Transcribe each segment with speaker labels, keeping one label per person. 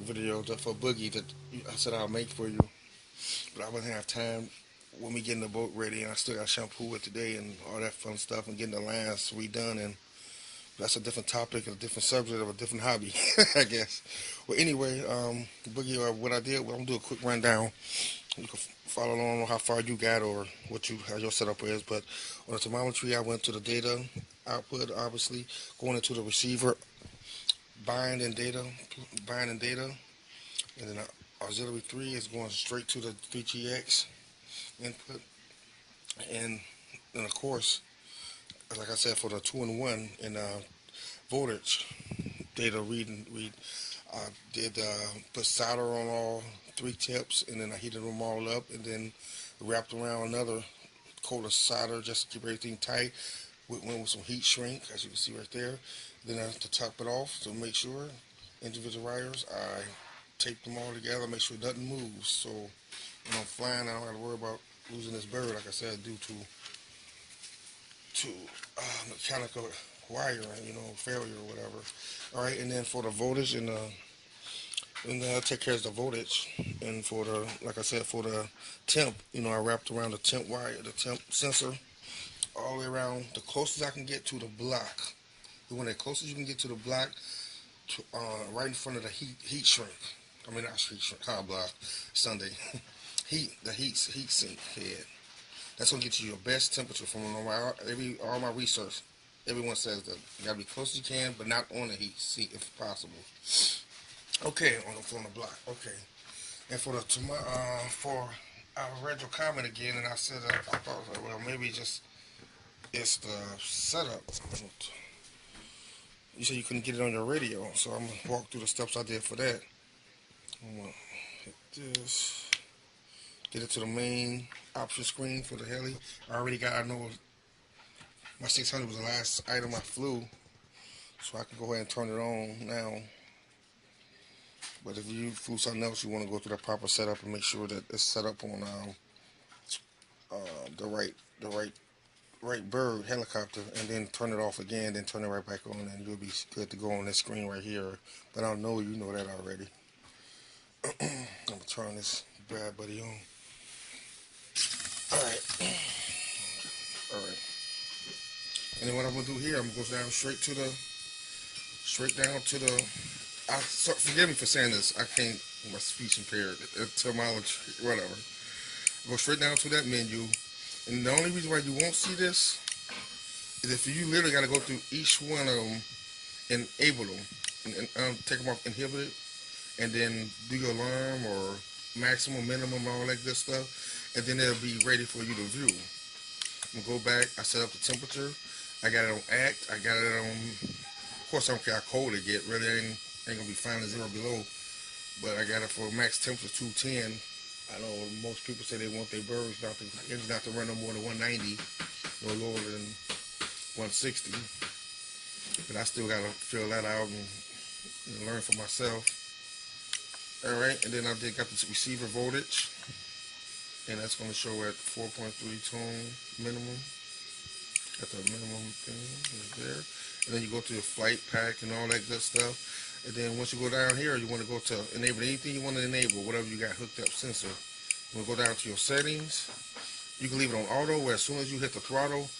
Speaker 1: video just for boogie that I said I'll make for you, but I wouldn't have time when we getting the boat ready, and I still got shampoo it today and all that fun stuff, and getting the lines redone, and that's a different topic, a different subject of a different hobby, I guess. Well, anyway, boogie, what I did, well, I'm gonna do a quick rundown. You can follow along on how far you got or how your setup is. But on the thermometry, I went to the data output, obviously going into the receiver, binding data, binding data, and then the auxiliary 3 is going straight to the 3GX input, and then of course, like I said, for the 2-in-1 and voltage data read. I did put solder on all three tips, and then I heated them all up, and then wrapped around another coat of solder just to keep everything tight. Went with some heat shrink, as you can see right there. Then to top it off, to make sure individual wires, I taped them all together, make sure nothing moves. So when I'm flying, I don't have to worry about losing this bird, like I said, due to mechanical wiring, failure or whatever. All right, and then for the voltage and take care of the voltage, and for the, like I said, for the temp, I wrapped around the temp wire, the temp sensor, all the way around, the closest I can get to the block. The one that closest you can get to the block, right in front of the heat shrink. I mean, not heat shrink, hot block, Sunday. Heat sink head. That's gonna get you your best temperature from all my research. Everyone says that you gotta be close as you can, but not on the heat sink if possible. Okay, on the block. Okay, and for I read your comment again, and I said I thought, well, maybe it's the setup. You said you couldn't get it on your radio, so I'm gonna walk through the steps I did for that. I'm gonna hit this, get it to the main option screen for the heli. I know my 600 was the last item I flew, so I can go ahead and turn it on now. But if you flew something else, you want to go through the proper setup and make sure that it's set up on the right bird helicopter, and then turn it off again, then turn it right back on, and you'll be good to go on this screen right here. But I know you know that already. I'm gonna turn this bad buddy on. All right, all right. And then what I'm gonna do here, I'm gonna go down straight down to the. Forgive me for saying this. I can't. My speech impaired. Terminology, whatever. Go straight down to that menu, and the only reason why you won't see this is if you literally got to go through each one of them and enable them, and take them off inhibited, and then do your alarm or maximum, minimum, all that good stuff, and then it'll be ready for you to view. I'm gonna go back. I set up the temperature. I got it on act. I got it on. Of course, I don't care how cold it get. Really, ain't gonna be finding 0 below. But I got it for max temperature 210. I know most people say they want their birds not to run no more than 190, no lower than 160. But I still gotta fill that out and learn for myself. All right, and then got the receiver voltage, and that's gonna show at 4.3 tone minimum. Got the minimum thing right there, and then you go to your flight pack and all that good stuff. And then once you go down here, you want to go to enable anything you want to enable, whatever you got hooked up sensor. You want to go down to your settings. You can leave it on auto, where as soon as you hit the throttle,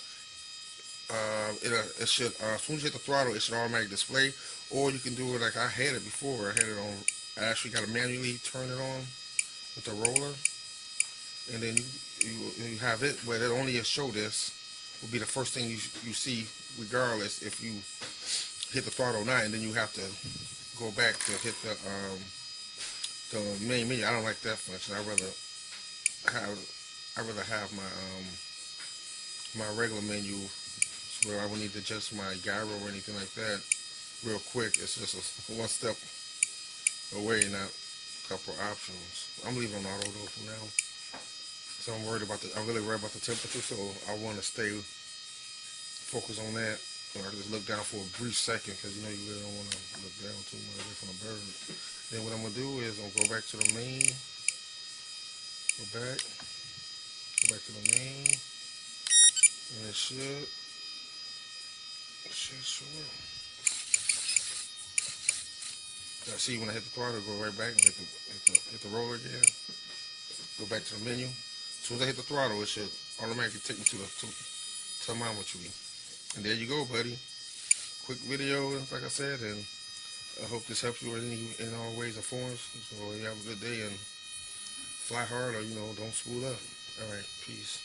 Speaker 1: it should. As soon as you hit the throttle, it should automatically display. Or you can do it like I had it before. I had it on. I actually got to manually turn it on with the roller, and then you have it, but it only show this will be the first thing you see, regardless if you hit the throttle or not, and then you have to go back to hit the main menu. I don't like that function. I rather have my regular menu where I would need to adjust my gyro or anything like that real quick. It's just one step away, not a couple options. I'm leaving on auto though for now. So I'm really worried about the temperature, so I want to stay focused on that. Or I can just look down for a brief second, because you really don't want to look down too much away from the bird. Then what I'm going to do is I'm going to go back to the main, go back to the main, and it should show up. I see when I hit the throttle, go right back and hit the roller again. Go back to the menu. As soon as I hit the throttle, it should automatically take me to the telemetry. And there you go, buddy. Quick video, like I said, and I hope this helps you in all ways and forms. So you have a good day and fly hard, or don't spool up. All right, peace.